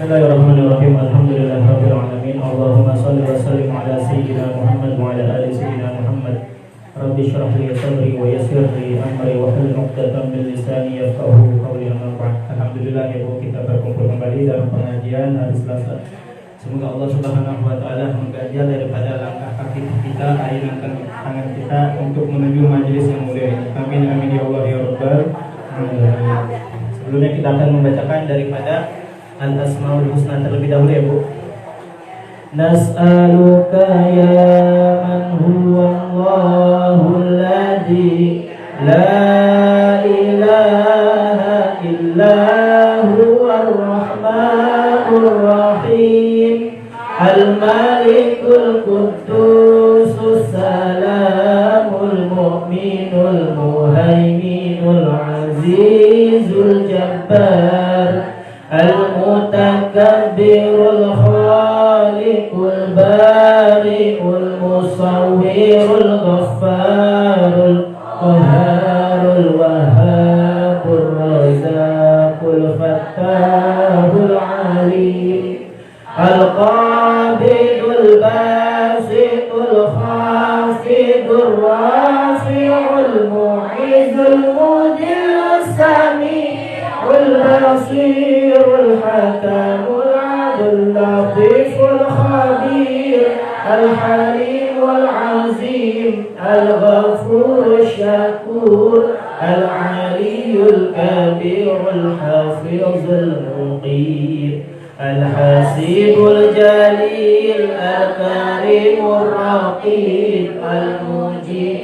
Bismillahirrahmanirrahim. Alhamdulillahirabbil alamin. Allahumma shalli wa sallim ala sayyidina Muhammad wa ala ali sayyidina Muhammad. Rabbi shrah li sadri wa yassir li amri wa hlul 'uqdatam min lisani yafqahu qawli. Amma ba'd. Alhamdulillah ya Bu, kita berkumpul kembali dalam pengajian hari Selasa. Semoga Allah Subhanahu wa taala mengganjar daripada langkah kaki kita, ayunkan tangan kita untuk menuju majelis yang mulia ini. Amin amin ya Allah ya Rabbal alamin. Sebelumnya kita akan membacakan daripada Al-Asmaul Husna terlebih dahulu ya Bu. Nas'aluka ya man huwa Allahul ladzi la ilaha illa huwar rahmanur rahim al-malikul quddusus salamul mu'minul muhaiminul azizul jabbar al-mutakabbirul khaliqul bari'ul musawwirul ghaffarul qahharul wahhabur razaqul fattahul alim al-qabidul basitul khafidur rafi'ul mu'izzul mudillus sami'ul basir الحكم العدل اللطيف الخبير الحليم العظيم الغفور الشكور العلي الكبير الحفيظ المقيم الحسيب الجليل الكريم الرقيب المجيب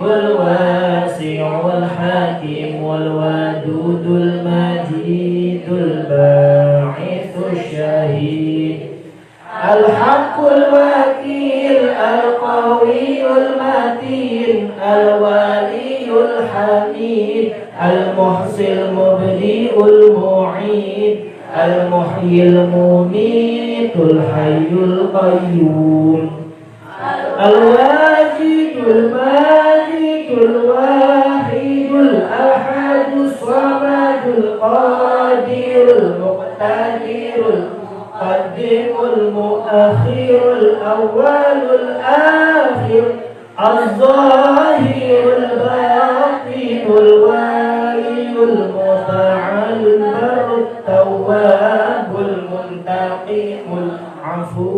الواسع الحكيم الودود المجيد الباعث الشهيد الحق الوكيل القوي المتين الولي الحميد المحصي المبدئ المعيد المحيي المميت الحي القيوم الواجد الماجد الواحد الأحد الصمد القادر المقتدر المقدم المؤخر الأول الآخر الظاهر الباطن الوالي المتعال البر التواب المنتقم العفو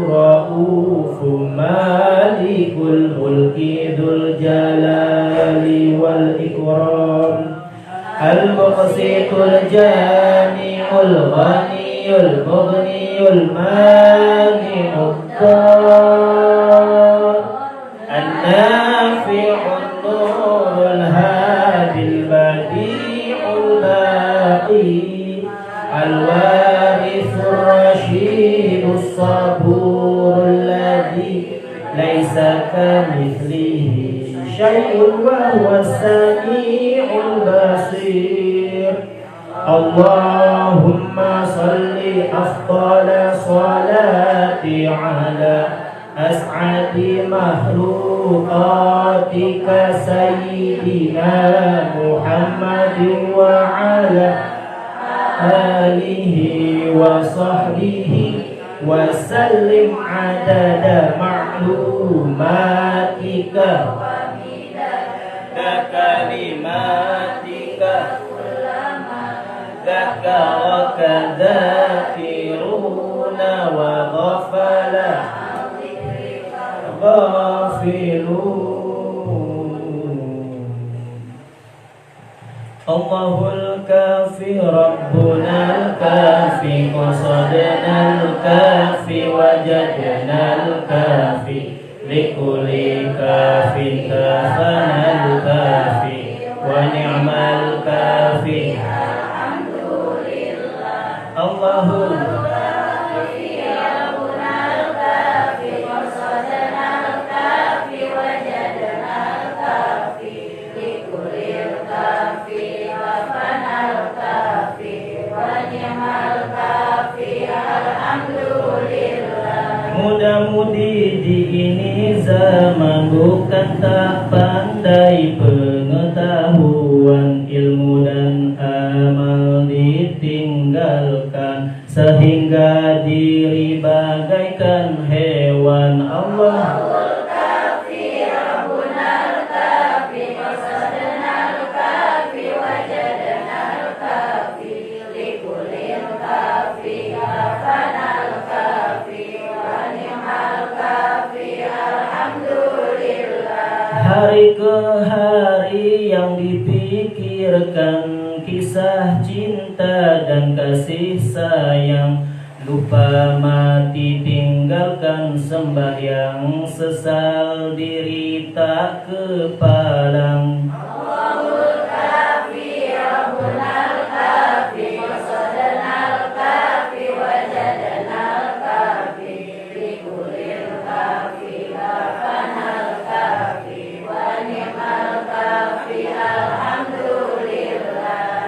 رؤوف مالك الملك ذو الجلال والإكرام المقسط الجامع الغني المغني المانع الضار النافع النور الهادي البديع الباقي الوارث الرشيد الصبور الذي ليس كمثله شيء وهو السميع البصير اللهم صل أفضل صلاة على أسعد مخلوقاتك سيدنا محمد وعلى آله وصحبه وسلم عدد معلوماتك كلماتك ذكرك ذاكرون وغفل غافلون الله الكافي ربنا الكافي قصدنا الكافي وجدنا الكافي لكل كاف كافنا الكافي ونعم الكافي الحمد لله الله الكافي ربنا الكافي قصدنا الكافي وجدنا الكافي لكل الكافي كافنا الكافي ونعم الكافي الحمد لله. Mudah-mudi di ini zaman bukan tak pandai pengetahuan ilmu dan amal ditinggal dihalalkan sehingga diri bagaikan hewan. Allah hari ke hari yang dipikirkan kisah cinta dan kasih sayang, lupa mati tinggalkan sembahyang, sesal diri tak kepalang.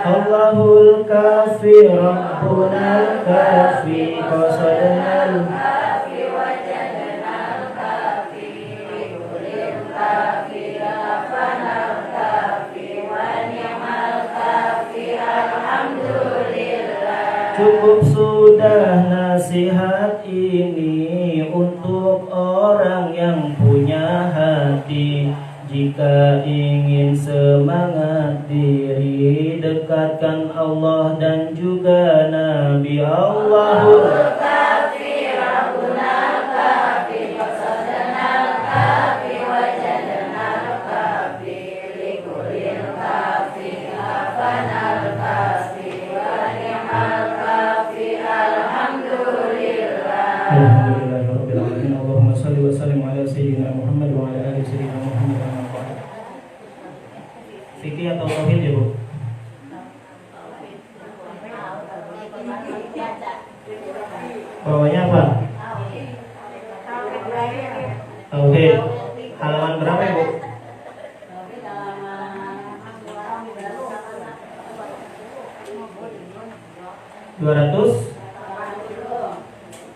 Allahul kafi Rabbunal kafi qasadnal kafi wajadnal kafi likulil kafi afanal kafi wa ni'mal kafi alhamdulillah. Cukup sudah nasihat ini untuk orang yang punya hati. Jika ingin semangat diri, dekatkan Allah dan juga Nabi. Allahul kafi Rabbunal kafi qasadnal kafi wajadnal kafi likulil kafi afanal kafi wa ni'mal kafi alhamdulillah. Alhamdulillahirabbil alamin. Allahumma shalli wa sallim ala sayyidina Muhammad wa ala ali sayyidina Muhammad. Fikih atau tauhid ya, Bu? Bawahnya apa? Tauhid. Halaman berapa, Bu?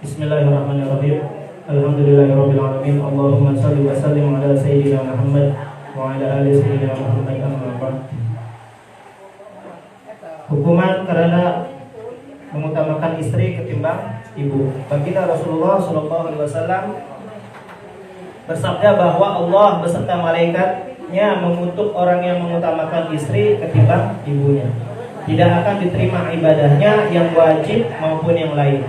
Bismillahirrahmanirrahim. Alhamdulillahirabbil alamin. Allahumma shalli wa sallim ala sayyidina Muhammad wa ala ali sayyidina Muhammad. Hukuman karena mengutamakan istri ketimbang ibu. Baginda Rasulullah SAW bersabda bahwa Allah beserta malaikatnya mengutuk orang yang mengutamakan istri ketimbang ibunya. Tidak akan diterima ibadahnya yang wajib maupun yang lain.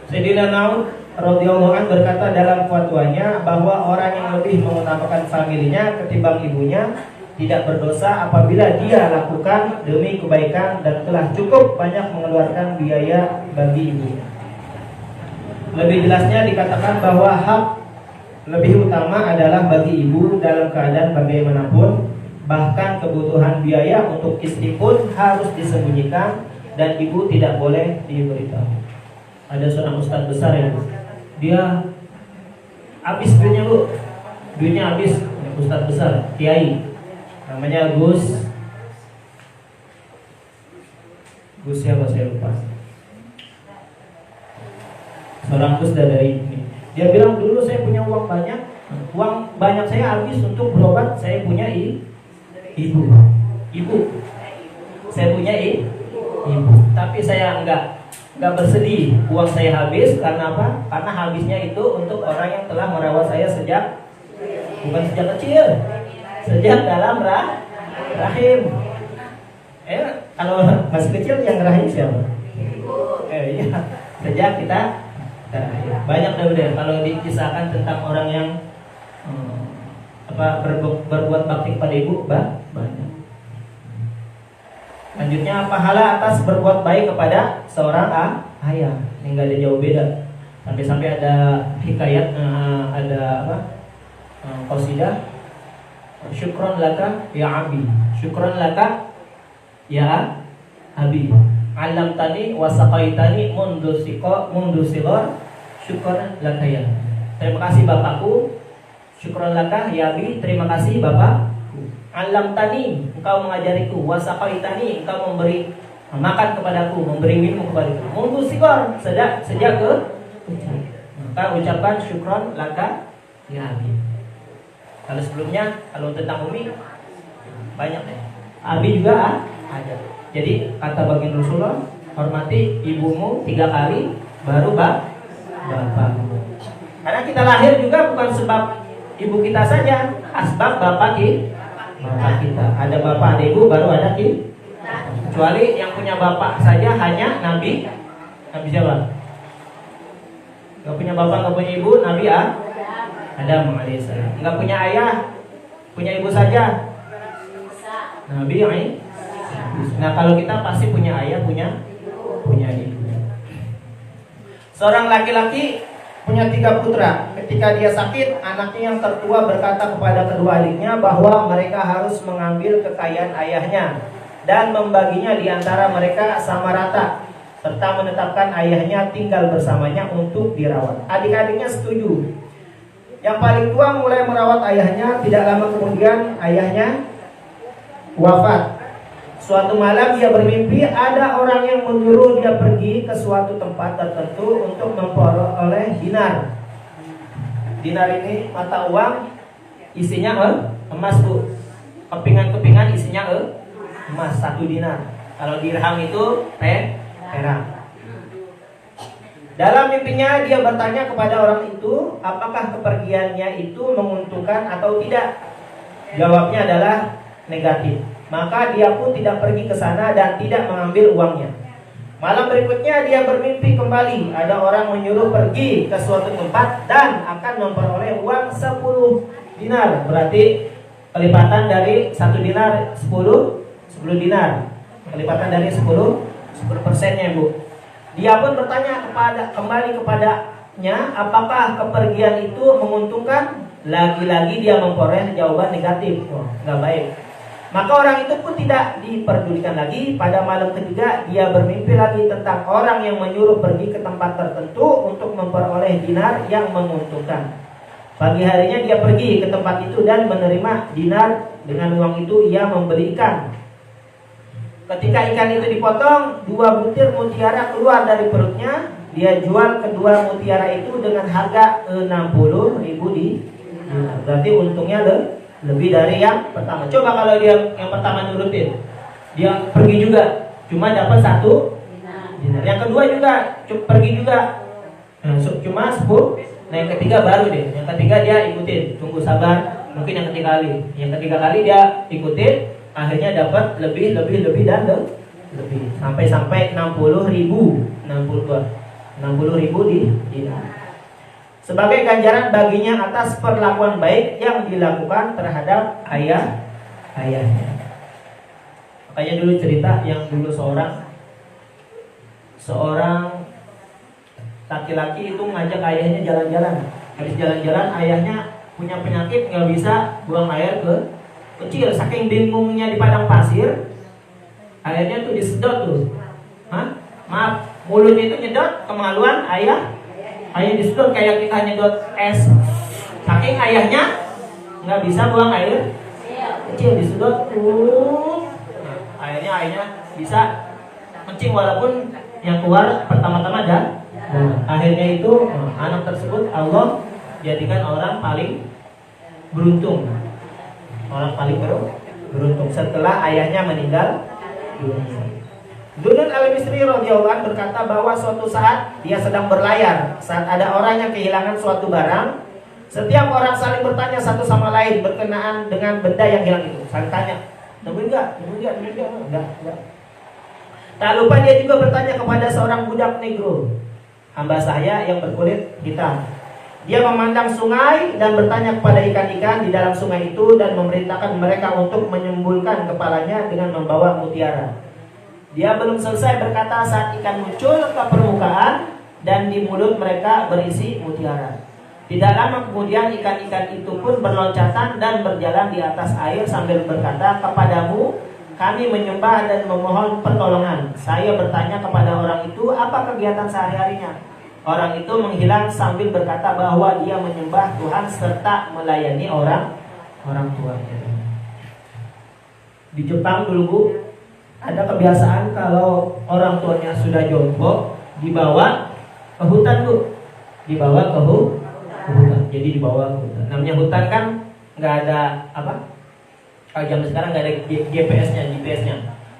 Sayyidina Naud radhiyallahu anhu berkata dalam fatwanya bahwa orang yang lebih mengutamakan familinya ketimbang ibunya tidak berdosa apabila dia lakukan demi kebaikan dan telah cukup banyak mengeluarkan biaya bagi ibunya. Lebih jelasnya dikatakan bahwa hak lebih utama adalah bagi ibu dalam keadaan bagaimanapun, bahkan kebutuhan biaya untuk istri pun harus disembunyikan dan ibu tidak boleh diberitahu. Ada seorang ustadz besar ya, dia habis duitnya, Bu. Duitnya habis, ustadz besar, kiai. Namanya Gus siapa saya lupa. Seorang Gus dari ini. Dia bilang dulu saya punya uang banyak saya habis untuk berobat. Saya punya ibu. Saya punya ibu. Tapi saya enggak bersedih uang saya habis. Karena apa? Karena habisnya itu untuk orang yang telah merawat saya bukan sejak kecil, sejak dalam rahim. Kalau masih kecil yang rahim siapa? Iya. Sejak kita banyak deh kalau dikisahkan tentang orang yang berbuat bakti kepada ibu, banyak. Lanjutnya, pahala atas berbuat baik kepada seorang ayah. Ini nggak ada jauh beda. Sampai ada hikayat, qasidah. Syukron laka ya abi, syukron laka ya abi, alam tani wasaqaitani mundu sigar, syukron laka ya. Terima kasih bapakku, syukron laka ya abi, terima kasih bapak. Alam tani, engkau mengajariku, wasaqaitani, engkau memberi makan kepadaku, memberi minum kepadaku. Mundu sigar, sejak ke maka ucapan syukron laka ya abi. Kalau sebelumnya, kalau tentang Umi banyak deh. Abi juga ada. Jadi kata baginda Rasulullah, hormati ibumu 3 kali, baru bapakmu. Karena kita lahir juga bukan sebab ibu kita saja, asbab bapak kita. Ada bapak, ada ibu, baru ada kita. Kecuali yang punya bapak saja hanya Nabi siapa? Gak punya bapak, gak punya ibu, Nabi Adam alaihissalam. Gak punya ayah, punya ibu saja, Nabi Nah kalau kita pasti punya ayah, punya ibu. Seorang laki-laki punya 3 putra. Ketika dia sakit, anaknya yang tertua berkata kepada kedua adiknya bahwa mereka harus mengambil kekayaan ayahnya dan membaginya di antara mereka sama rata, serta menetapkan ayahnya tinggal bersamanya untuk dirawat. Adik-adiknya setuju. Yang paling tua mulai merawat ayahnya. Tidak lama kemudian ayahnya wafat. Suatu malam dia bermimpi ada orang yang menyuruh dia pergi ke suatu tempat tertentu untuk memperoleh dinar. Dinar ini mata uang, isinya emas, Bu. Kepingan-kepingan isinya emas, 1 dinar. Kalau dirham itu perak. Dalam mimpinya dia bertanya kepada orang itu, apakah kepergiannya itu menguntungkan atau tidak? Jawabnya adalah negatif. Maka dia pun tidak pergi ke sana dan tidak mengambil uangnya. Malam berikutnya dia bermimpi kembali. Ada orang menyuruh pergi ke suatu tempat dan akan memperoleh uang 10 dinar. Berarti kelipatan dari 1 dinar 10 dinar. Kelipatan dari 10%-nya, Bu. Dia pun bertanya kembali kepadanya, apakah kepergian itu menguntungkan? Lagi-lagi dia memperoleh jawaban negatif. Nggak baik. Maka orang itu pun tidak diperdulikan lagi. Pada malam ketiga dia bermimpi lagi tentang orang yang menyuruh pergi ke tempat tertentu untuk memperoleh dinar yang menguntungkan. Pagi harinya dia pergi ke tempat itu dan menerima dinar. Dengan uang itu ia membeli ikan. Ketika ikan itu dipotong, 2 butir mutiara keluar dari perutnya. Dia jual kedua mutiara itu dengan harga 60.000 berarti untungnya lebih dari yang pertama. Coba kalau dia yang pertama nurutin, dia pergi juga, cuma dapat 1 dinar. Yang kedua juga pergi juga, cuma 10. Nah yang ketiga baru deh. Yang ketiga dia ikutin, tunggu sabar. Mungkin yang ketiga kali. Yang ketiga kali dia ikutin, akhirnya dapat lebih dan lebih sampai 60.000 di dinar. Sebagai ganjaran baginya atas perlakuan baik yang dilakukan terhadap ayahnya. Makanya dulu cerita yang dulu seorang laki-laki itu ngajak ayahnya jalan-jalan. Habis jalan-jalan ayahnya punya penyakit, nggak bisa buang air kecil. Saking bingungnya di padang pasir, akhirnya tuh disedot tuh. Maaf, mulutnya itu nyedot, kemaluan ayah disedot kayak kita nyedot es. Saking ayahnya nggak bisa buang air kecil, disedot. Akhirnya bisa kencing walaupun yang keluar pertama-tama ada. Akhirnya itu anak tersebut Allah jadikan orang paling beruntung. Orang paling beruntung setelah ayahnya meninggal dunia. Dunun al-Misri radhiyallahu anhu berkata bahwa suatu saat dia sedang berlayar, saat ada orang yang kehilangan suatu barang. Setiap orang saling bertanya satu sama lain berkenaan dengan benda yang hilang itu. Saling tanya, "Nemu enggak? Enggak." Tak lupa dia juga bertanya kepada seorang budak negro, hamba saya yang berkulit hitam. Dia memandang sungai dan bertanya kepada ikan-ikan di dalam sungai itu dan memerintahkan mereka untuk menyembulkan kepalanya dengan membawa mutiara. Dia belum selesai berkata saat ikan muncul ke permukaan dan di mulut mereka berisi mutiara. Tidak lama kemudian ikan-ikan itu pun berloncatan dan berjalan di atas air sambil berkata, "Kepadamu kami menyembah dan memohon pertolongan." Saya bertanya kepada orang itu, "Apa kegiatan sehari-harinya?" Orang itu menghilang sambil berkata bahwa dia menyembah Tuhan serta melayani orang tuanya. Di Jepang dulu, Bu, ada kebiasaan kalau orang tuanya sudah jompo dibawa ke hutan, Bu. Dibawa ke hutan. Jadi dibawa ke hutan. Namanya hutan kan nggak ada apa? Kalau zaman sekarang nggak ada GPS-nya,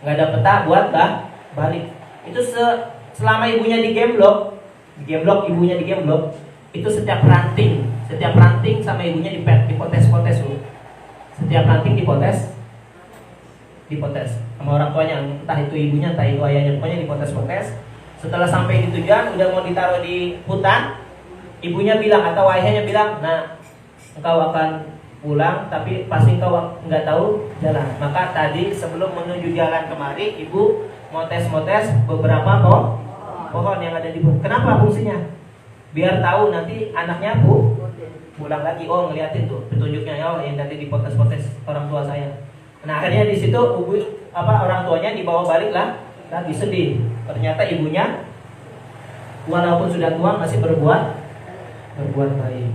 nggak ada peta buat balik. itu selama ibunya di gemblok ibunya di gemblok, itu setiap ranting sama ibunya dipotes-potes Bu. Setiap ranting dipotes sama orang tuanya, entah itu ibunya, entah itu ayahnya, pokoknya dipotes-potes. Setelah sampai di tujuan, udah mau ditaruh di hutan, ibunya bilang atau ayahnya bilang, nah engkau akan pulang, tapi pasti engkau nggak tahu jalan. Maka tadi sebelum menuju jalan kemari, ibu motes-motes beberapa pohon yang ada di hutan. Kenapa fungsinya? Biar tahu nanti anaknya pulang lagi, oh ngeliatin tuh petunjuknya, oh yang tadi dipotes-potes orang tua saya. Nah akhirnya di situ orang tuanya dibawa balik lah, lagi sedih. Ternyata ibunya walaupun sudah tua masih berbuat baik.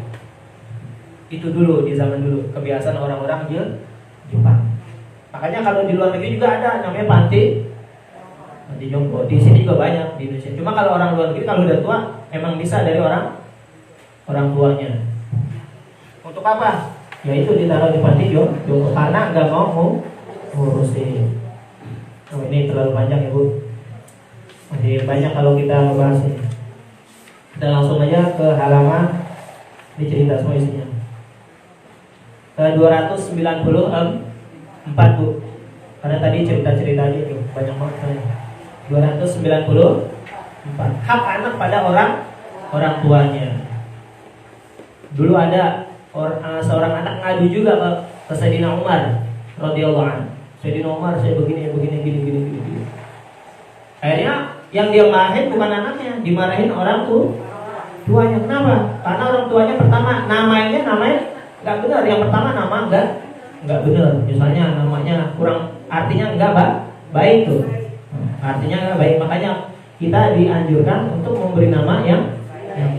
Itu dulu di zaman dulu kebiasaan orang-orang Jepang. Makanya kalau di luar negeri juga ada namanya panti jompo. Di sini juga banyak di Indonesia. Cuma kalau orang luar negeri kalau udah tua emang bisa dari orang tuanya. Untuk apa? Ya itu ditaruh di panti jompo karena nggak mau ngurusin. Oh, ini terlalu panjang ya Bu. Masih banyak kalau kita membahas ini. Kita langsung aja ke halaman. Ini cerita semua isinya. Ke 294 Bu. Karena tadi cerita-cerita aja tuh banyak banget. 294. Hak anak pada orang tuanya. Dulu ada seorang anak ngadu juga ke Sayyidina Umar radhiyallahu anhu. Sayyidina Umar, saya begini. Akhirnya yang dia marahin bukan anaknya, dimarahin orang tuanya. Kenapa? Karena orang tuanya pertama namanya nggak benar. Yang pertama nama nggak benar. Misalnya namanya kurang, artinya nggak baik tuh. Artinya nggak baik. Makanya kita dianjurkan untuk memberi nama yang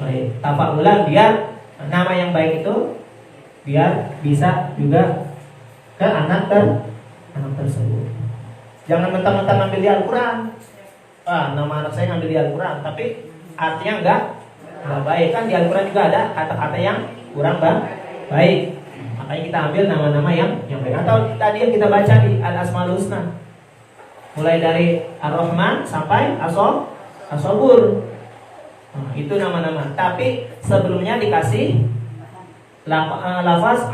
baik. Tafa'ulah biar nama yang baik itu biar bisa juga ke anak tersebut. Jangan mentang-mentang ngambil di Al-Quran. Nama anak saya ngambil di Al-Quran, tapi artinya nggak baik. Kan di Al-Quran juga ada kata-kata yang kurang baik. Makanya kita ambil nama-nama yang baik. Atau tadi yang kita baca di Al-Asmaul Husna, mulai dari Ar-Rahman sampai As-Sabur. Itu nama-nama. Tapi sebelumnya dikasih lafaz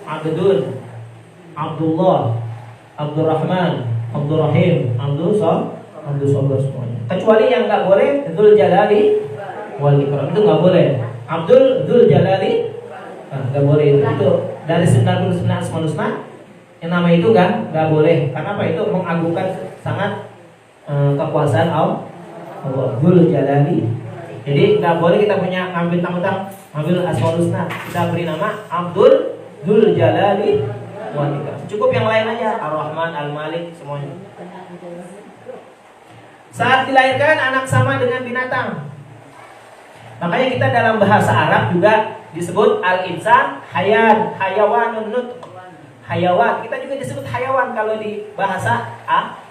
Abdul, Abdullah, Abdurrahman, Abdurrahim, Abdul Sabur semuanya. Kecuali yang nggak boleh Dzul Jalali wal Ikram, itu nggak boleh. Dzul Jalali nggak boleh. Itu dari 99 Asmaul Husna yang nama itu nggak boleh. Karena apa? Itu mengagungkan sangat kekuasaan Allah, Dzul Jalali. Jadi nggak boleh kita punya ngambil Asmaul Husna, kita beri nama Abdul Dzul Jalali wal Ikram. Cukup yang lain aja, Ar-Rahman, Al-Malik, semuanya. Saat dilahirkan anak sama dengan binatang. Makanya kita dalam bahasa Arab juga disebut al-insan hayawanun nutq. Hayawan, kita juga disebut hayawan kalau di bahasa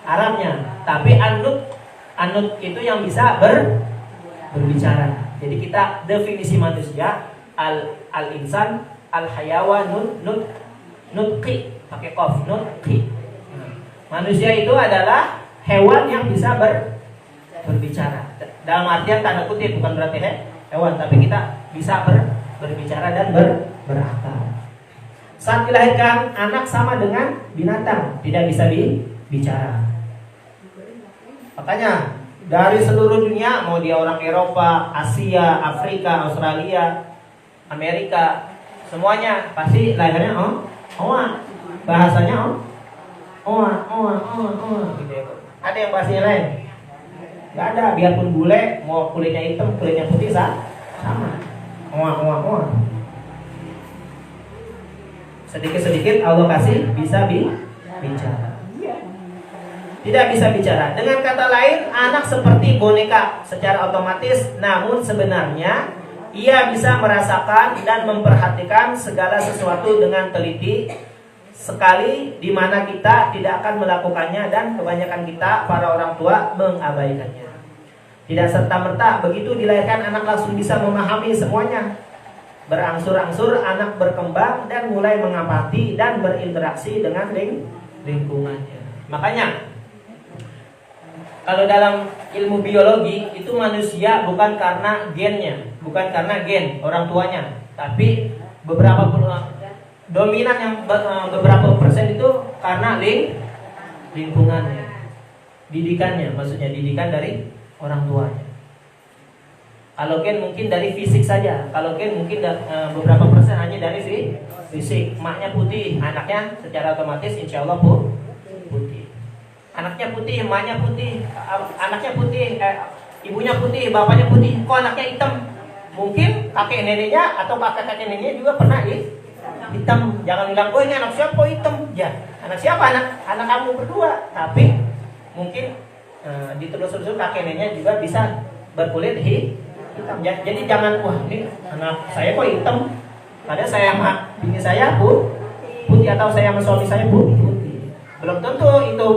Arabnya. Tapi an-nutq itu yang bisa berbicara. Jadi kita definisi manusia al-insan al-hayawanun nutqi, pakai qaf, nutqi. Manusia itu adalah hewan yang bisa berbicara. Dalam artian tanda kutip, bukan berarti hewan, tapi kita bisa berbicara dan berakal. Saat dilahirkan anak sama dengan binatang, tidak bisa bicara. Makanya dari seluruh dunia, mau dia orang Eropa, Asia, Afrika, Australia, Amerika, semuanya pasti lahirnya bahasanya gitu ya. Ada yang bahasanya lain? Gak ada. Biarpun bule, mau kulitnya hitam, kulitnya putih sama. Sedikit-sedikit Allah kasih bisa bicara. Tidak bisa bicara. Dengan kata lain, anak seperti boneka secara otomatis, namun sebenarnya ia bisa merasakan dan memperhatikan segala sesuatu dengan teliti sekali, di mana kita tidak akan melakukannya dan kebanyakan kita para orang tua mengabaikannya. Tidak serta-merta begitu dilahirkan anak langsung bisa memahami semuanya. Berangsur-angsur anak berkembang dan mulai mengamati dan berinteraksi dengan lingkungannya. Makanya Kalau dalam ilmu biologi itu manusia bukan karena gennya, bukan karena gen orang tuanya, tapi beberapa dominan yang beberapa persen itu karena lingkungannya, didikannya, maksudnya didikan dari orang tuanya. Kalau gen mungkin dari fisik saja, kalau gen mungkin beberapa persen hanya dari fisik. Emaknya putih, anaknya secara otomatis insya Allah putih. Anaknya putih, emaknya putih, anaknya putih, ibunya putih, bapaknya putih. Kok anaknya hitam? Mungkin kakek neneknya atau kakek neneknya juga pernah hitam. Jangan bilang, oh ini anak siapa kok hitam? Ya, anak siapa? Anak kamu berdua. Tapi mungkin ditelusur kakek neneknya juga bisa berkulit hitam. Jadi jangan, wah ini anak saya kok hitam. Ada saya sama bini saya putih atau saya sama suami saya putih. Belum tentu itu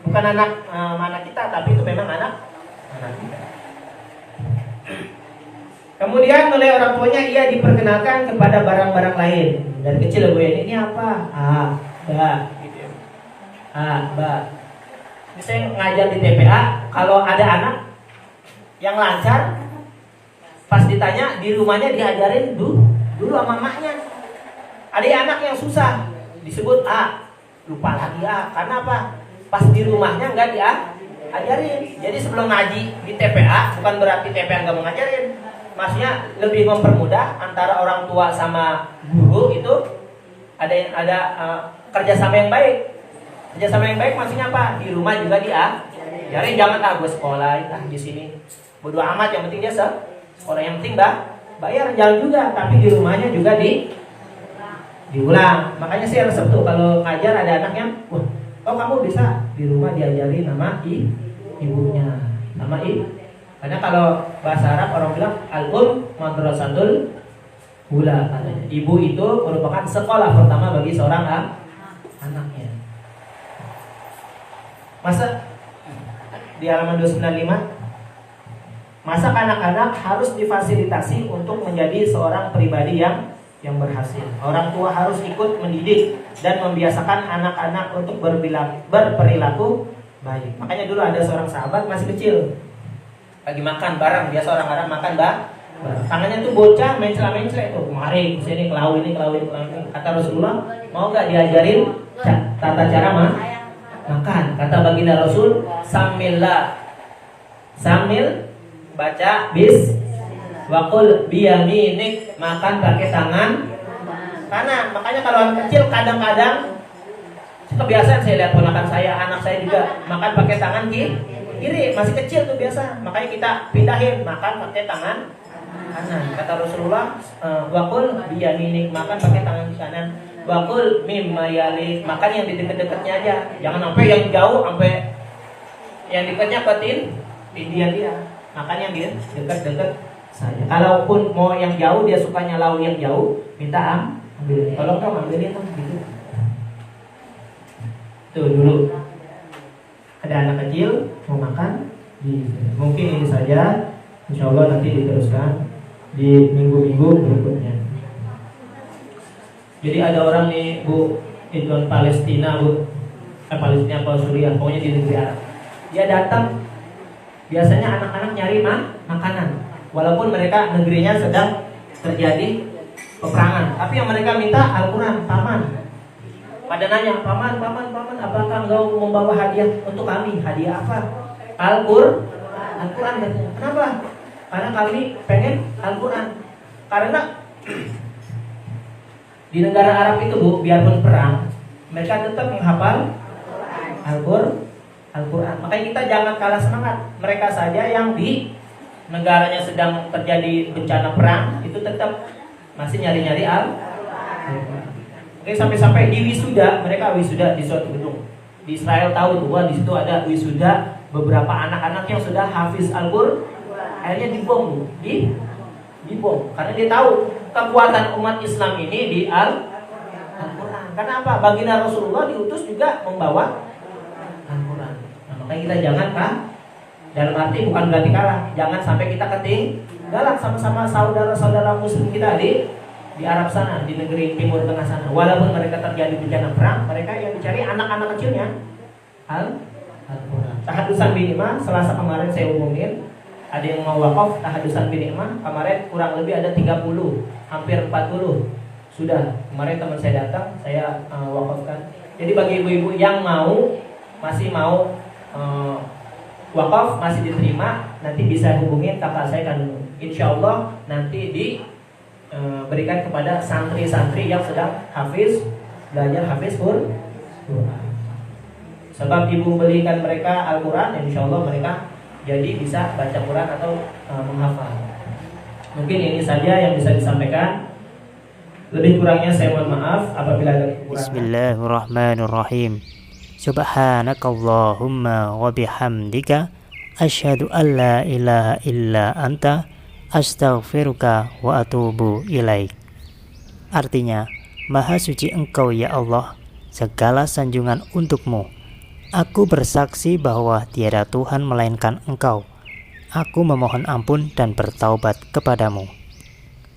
bukan anak mana kita, tapi itu memang anak kita. Kemudian oleh orang tuanya ia diperkenalkan kepada barang-barang lain. Dari kecil Bu ini apa? Ba, gitu ya. Ba. Misalnya ngajar di TPA, kalau ada anak yang lancar, pas ditanya di rumahnya diajarin dulu sama maknya. Ada anak yang susah, disebut lupa lagi karena apa? Pas di rumahnya nggak diajarin. Jadi sebelum ngaji di TPA bukan berarti TPA nggak mengajarin. Maksudnya lebih mempermudah antara orang tua sama guru itu ada kerjasama yang baik. Kerjasama yang baik maksudnya apa? Di rumah juga diajarin. Jangan gue sekolah di sini bodo amat, yang penting dia sekolah, yang penting bayar, jalan juga, tapi di rumahnya juga diulang. Makanya sih resep tuh kalau ngajar ada anak yang kamu bisa di rumah diajari nama ibunya, nama karena kalau bahasa Arab orang bilang madrasatul ula, katanya ibu itu merupakan sekolah pertama bagi seorang anaknya. Masa di halaman 295, masa anak-anak harus difasilitasi untuk menjadi seorang pribadi yang berhasil. Orang tua harus ikut mendidik dan membiasakan anak-anak untuk berperilaku baik. Makanya dulu ada seorang sahabat masih kecil, lagi makan bareng, biasa orang Arab makan tangannya tuh bocah mencela-mencela itu, mari sini kelawin ini. Kata Rasulullah, mau nggak diajarin tata cara makan? Kata baginda Rasul, sambil baca bis wakul biyaminik, makan pakai tangan kanan. Makanya kalau anak kecil kadang-kadang kebiasaan, saya lihat ponakan saya, anak saya juga makan pakai tangan kiri, masih kecil tuh biasa. Makanya kita pindahin, makan pakai tangan kanan. Kata Rasulullah, wakul biyaminik, makan pakai tangan kanan. Wakul mimma yali, makan yang di dekat-dekatnya aja. Jangan sampai yang jauh, sampai yang dekatnya ketin dia. Makan yang di dekat-dekat saja. Kalaupun mau yang jauh, dia sukanya lauk yang jauh, minta ambil. Kalau enggak ambilin gitu. Tuh dulu ada anak kecil mau makan, mungkin ini saja. Insya Allah nanti diteruskan di minggu-minggu berikutnya. Jadi ada orang nih Bu, itu Palestina Bu, Palestina apa Suriah, pokoknya di negeri Arab. Dia datang, biasanya anak-anak nyari makanan. Walaupun mereka negerinya sedang terjadi peperangan, tapi yang mereka minta Al-Quran, paman. Pada nanya, paman, apakah engkau membawa hadiah untuk kami? Hadiah apa? Al-Quran katanya. Kenapa? Karena kami pengen Al-Quran. Karena di negara Arab itu Bu, biarpun perang, mereka tetap menghafal Al-Quran. Makanya kita jangan kalah semangat. Mereka saja yang di negaranya sedang terjadi bencana perang itu tetap masih nyari-nyari Al-Quran. Oke, sampai-sampai di wisuda, mereka wisuda di suatu gedung di Israel, tahu tuh, di situ ada wisuda beberapa anak-anak yang sudah hafiz Al-Quran. Akhirnya dibom, dibom karena dia tahu kekuatan umat Islam ini di Al-Quran. Karena apa? Baginda Rasulullah diutus juga membawa Al-Quran. Nah, makanya kita jangan dalam arti bukan berarti kalah, jangan sampai kita ketinggalan sama-sama saudara-saudara muslim kita di Arab sana, di negeri Timur Tengah sana. Walaupun mereka terjadi bencana perang, mereka yang dicari anak-anak kecilnya Al-Quran. Tahadusan binikmah Selasa kemarin saya umumin, ada yang mau wakaf tahadusan binikmah kemarin kurang lebih ada 30, hampir 40 sudah. Kemarin teman saya datang, saya wakafkan. Jadi bagi ibu-ibu yang masih mau wakaf, masih diterima, nanti bisa hubungin kakak saya kan, insya Allah nanti diberikan kepada santri-santri yang sedang belajar hafiz Quran. Sebab ibu belikan mereka Al-Quran, insya Allah mereka jadi bisa baca Quran atau menghafal. Mungkin ini saja yang bisa disampaikan. Lebih kurangnya saya mohon maaf apabila ada kekurangan. Bismillahirrahmanirrahim. Subhanakallahumma wa bihamdika asyhadu an la ilaha illa anta astaghfiruka wa atubu ilaik. Artinya, Maha suci Engkau ya Allah, segala sanjungan untukmu. Aku bersaksi bahwa tiada Tuhan melainkan Engkau. Aku memohon ampun dan bertaubat kepadamu.